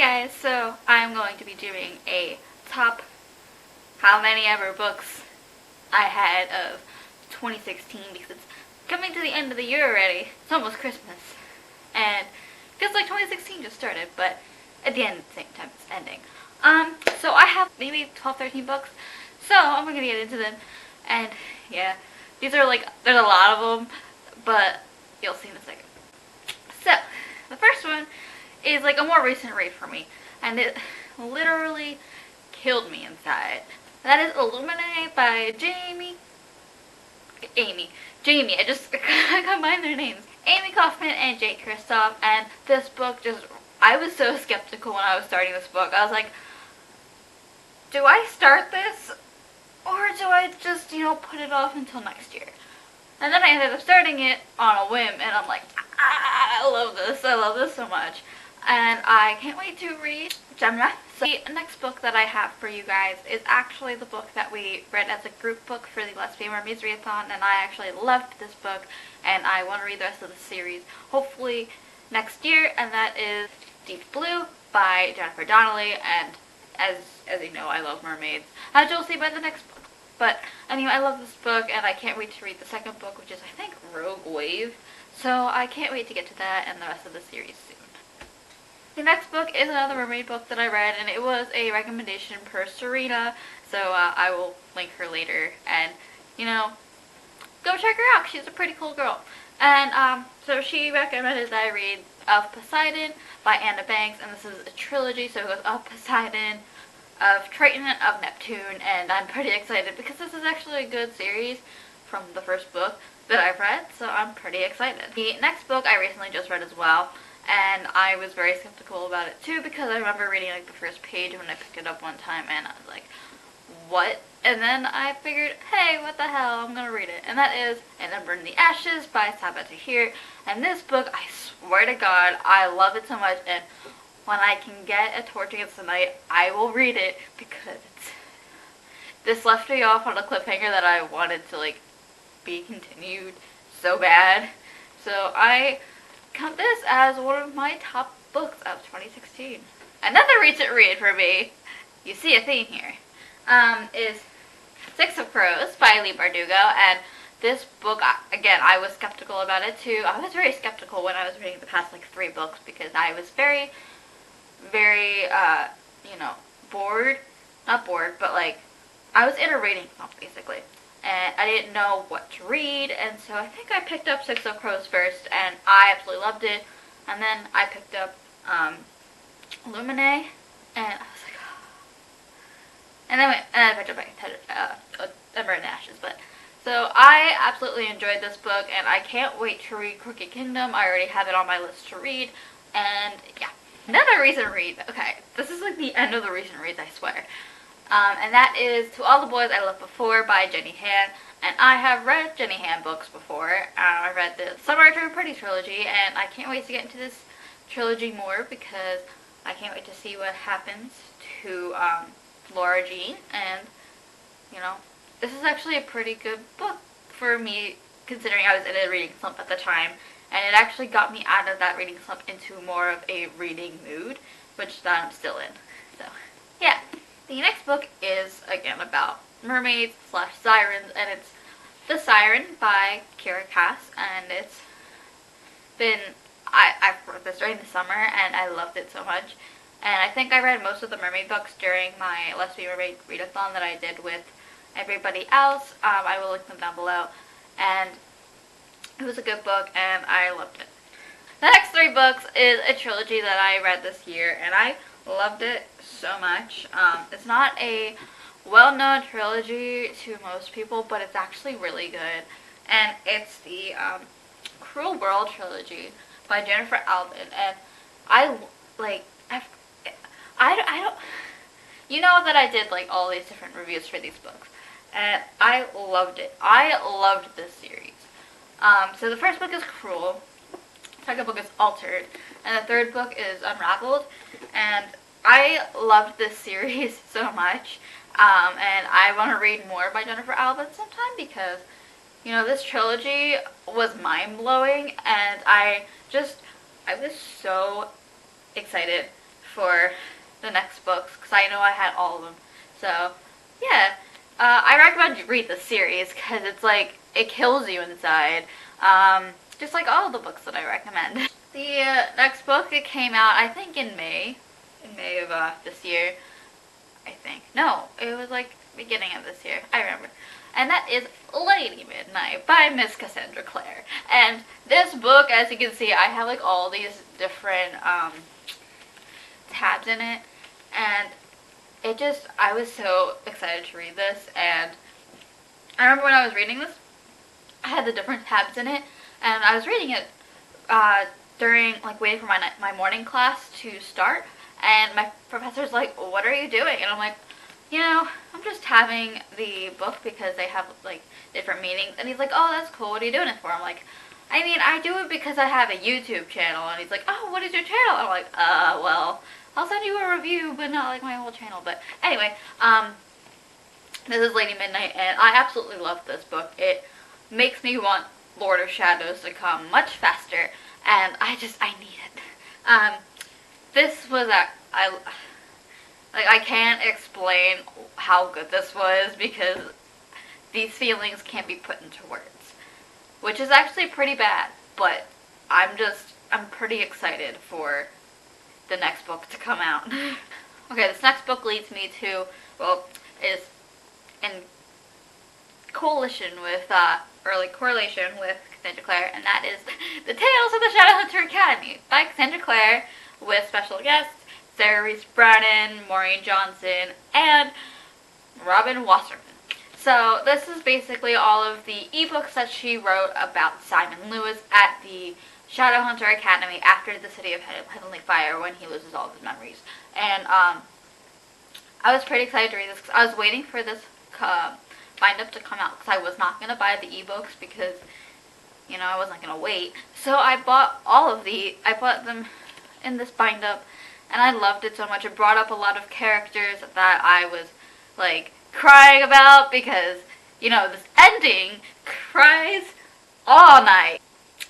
guys, so I'm going to be doing a top how many ever books I had of 2016 because it's coming to the end of the year already. It's almost Christmas. And it feels like 2016 just started, but at the end at the same time it's ending. So I have maybe 12, 13 books. So I'm going to get into them. And yeah, these are like, there's a lot of them, but you'll see in a second. So, the first one is like a more recent read for me, and it literally killed me inside. That is Illuminae by Jamie. I just combined their names. Amy Kaufman and Jake Kristoff. And this book I was so skeptical when I was starting this book. I was like, do I start this? Or do I just, put it off until next year? And then I ended up starting it on a whim, and I'm like, I love this so much. And I can't wait to read Gemma. So the next book that I have for you guys is actually the book that we read as a group book for the Lesbian Mermaids Readathon, and I actually loved this book, and I want to read the rest of the series, hopefully next year, and that is Deep Blue by Jennifer Donnelly, and as you know, I love mermaids, as you'll see by the next book. But anyway, I love this book, and I can't wait to read the second book, which is, I think, Rogue Wave. So I can't wait to get to that and the rest of the series soon. The next book is another mermaid book that I read, and it was a recommendation per Serena, so I will link her later, and, go check her out. She's a pretty cool girl. And so she recommended that I read Of Poseidon by Anna Banks, and this is a trilogy, so it goes Of Poseidon, Of Triton, and Of Neptune, and I'm pretty excited because this is actually a good series from the first book that I've read, so I'm pretty excited. The next book I recently just read as well, and I was very skeptical about it too because I remember reading like the first page when I picked it up one time, and I was like, what? And then I figured, hey, what the hell, I'm gonna read it. And that is An Ember in the Ashes by Sabaa Tahir. And this book, I swear to God, I love it so much, and when I can get a Torch Against the Night, I will read it because this left me off on a cliffhanger that I wanted to be continued so bad. So I count this as one of my top books of 2016. Another recent read for me, you see a theme here, is Six of Crows by Leigh Bardugo. And this book, again, I was skeptical about it too. I was very skeptical when I was reading the past 3 books because I was very, bored. Not bored, but I was in a reading slump basically. And I didn't know what to read, and so I think I picked up Six of Crows first, and I absolutely loved it. And then I picked up Illuminae, and I was like, oh. And then I picked up Ember in the Ashes. But so I absolutely enjoyed this book, and I can't wait to read Crooked Kingdom. I already have it on my list to read, and yeah. Another recent read. Okay, this is the end of the recent reads, I swear. And that is To All the Boys I Loved Before by Jenny Han. And I have read Jenny Han books before. I read the Summer I Turned Pretty trilogy, and I can't wait to get into this trilogy more because I can't wait to see what happens to Laura Jean. And, this is actually a pretty good book for me considering I was in a reading slump at the time. And it actually got me out of that reading slump into more of a reading mood, which I'm still in. So, yeah. The next book is, again, about mermaids / sirens, and it's The Siren by Kiera Cass, and it's been, I've read this during the summer, and I loved it so much, and I think I read most of the mermaid books during my Lesbian Mermaid Readathon that I did with everybody else. I will link them down below, and it was a good book, and I loved it. The next 3 books is a trilogy that I read this year, and I loved it so much. It's not a well-known trilogy to most people, but it's actually really good. And it's the Cruel World trilogy by Jennifer Albin. And I don't, you know that I did all these different reviews for these books, and I loved it. I loved this series. So the first book is Cruel, the second book is Altered, and the third book is Unraveled. And I loved this series so much, and I want to read more by Jennifer Albin sometime because, this trilogy was mind-blowing, and I was so excited for the next books because I know I had all of them. So, yeah. I recommend you read the series because it's like, it kills you inside. Just like all the books that I recommend. The next book, it came out, I think in May of this year, I think. No, it was like beginning of this year, I remember. And that is Lady Midnight by Miss Cassandra Clare. And this book, as you can see, I have like all these different tabs in it, and it just, I was so excited to read this. And I remember when I was reading this, I had the different tabs in it, and I was reading it during, like, waiting for my morning class to start, and my professor's like, what are you doing? And I'm like, you know, I'm just having the book because they have, like, different meanings. And he's like, oh, that's cool, what are you doing it for? I'm like, I mean, I do it because I have a YouTube channel. And he's like, oh, what is your channel? And I'm like, well, I'll send you a review, but not like my whole channel. But anyway, this is Lady Midnight, and I absolutely love this book. It makes me want Lord of Shadows to come much faster, and I need it. This was I can't explain how good this was because these feelings can't be put into words, which is actually pretty bad, but I'm pretty excited for the next book to come out. Okay, this next book leads me to, well, is in correlation with Cassandra Clare, and that is The Tales of the Shadowhunter Academy by Cassandra Clare, with special guests Sarah Reese Brannon, Maureen Johnson, and Robin Wasserman. So this is basically all of the ebooks that she wrote about Simon Lewis at the Shadowhunter Academy after the City of Heavenly Fire, when he loses all of his memories. And I was pretty excited to read this because I was waiting for this bind-up to come out because I was not going to buy the ebooks because, you know, I wasn't going to wait. So I bought I bought them in this bind-up, and I loved it so much. It brought up a lot of characters that I was, like, crying about because, you know, this ending cries all night.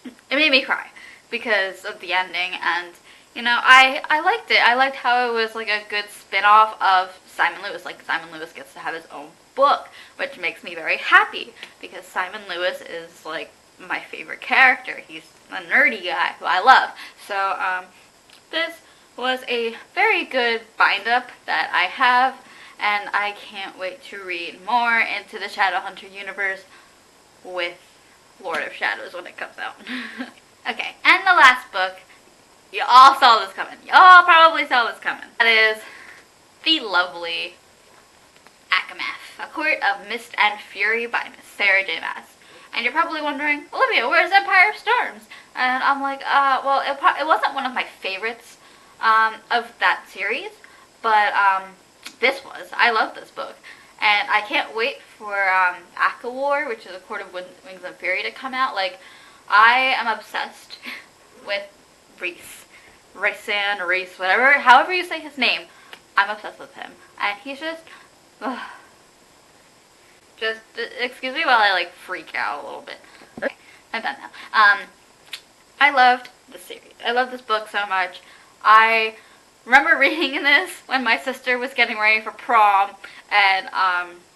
It made me cry because of the ending, and, you know, I liked it. I liked how it was, like, a good spin-off of Simon Lewis. Like, Simon Lewis gets to have his own book, which makes me very happy because Simon Lewis is, like, my favorite character. He's a nerdy guy who I love. So, this was a very good bind-up that I have, and I can't wait to read more into the Shadowhunter universe with Lord of Shadows when it comes out. Okay, and the last book, you all saw this coming. You all probably saw this coming. That is the lovely ACOMAF, A Court of Mist and Fury by Miss Sarah J. Maas. And you're probably wondering, Olivia, where's Empire of Storms? And I'm like, well, it wasn't one of my favorites of that series, but this was. I love this book. And I can't wait for ACOWAR, which is A Court of Wings and Fury, to come out. Like, I am obsessed with Reese, whatever, however you say his name. I'm obsessed with him. And he's just excuse me while I, like, freak out a little bit. Okay, I'm done now. I loved the series. I love this book so much. I remember reading this when my sister was getting ready for prom, and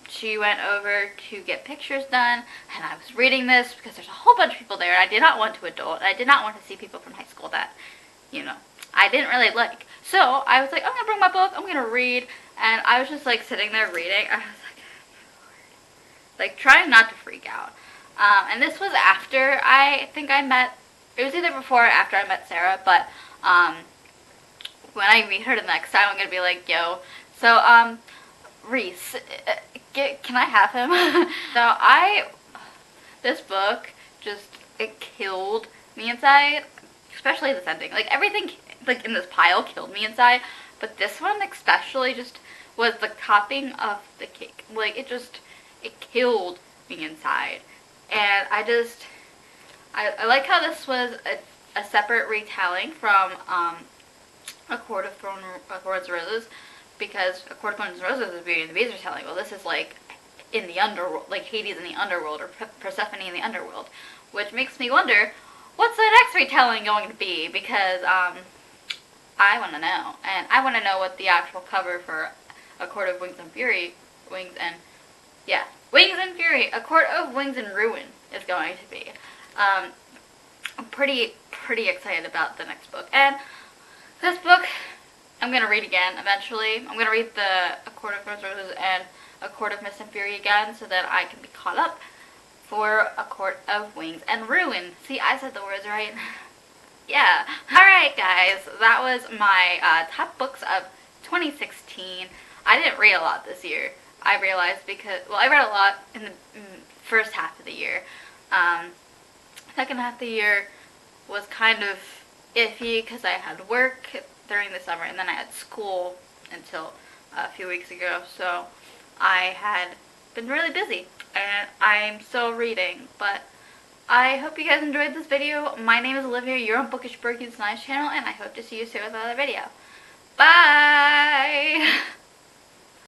she went over to get pictures done, and I was reading this because there's a whole bunch of people there, and I did not want to adult, and I did not want to see people from high school that, you know, I didn't really like. So I was like, I'm gonna bring my book, I'm gonna read, and I was just, like, sitting there reading. I was like trying not to freak out. And this was after I think I met, it was either before or after I met Sarah, but when I meet her the next time, I'm gonna be like, yo, so Reese, can I have him? This book just, it killed me inside, especially this ending. Like, everything, like, in this pile killed me inside, but this one especially just was the topping of the cake. Like, it killed me inside. And I like how this was a separate retelling from A Court of Thorns and Roses, because A Court of Thorns and Roses is Beauty and the Beast retelling. Well, this is like in the underworld, like Hades in the underworld, or Persephone in the underworld, which makes me wonder, what's the next retelling going to be? Because I want to know. And I want to know what the actual cover for A Court of Wings and Fury, Wings and Fury, A Court of Wings and Ruin is going to be. I'm pretty excited about the next book. And this book, I'm going to read again eventually. I'm going to read A Court of Roses and A Court of Mist and Fury again so that I can be caught up for A Court of Wings and Ruin. See, I said the words right. Yeah. Alright guys, that was my top books of 2016. I didn't read a lot this year. I realized because, well, I read a lot in the first half of the year. Second half of the year was kind of iffy because I had work during the summer and then I had school until a few weeks ago. So I had been really busy and I'm still reading, but I hope you guys enjoyed this video. My name is Olivia, you're on Bookish Berkey's Nice channel, and I hope to see you soon with another video. Bye!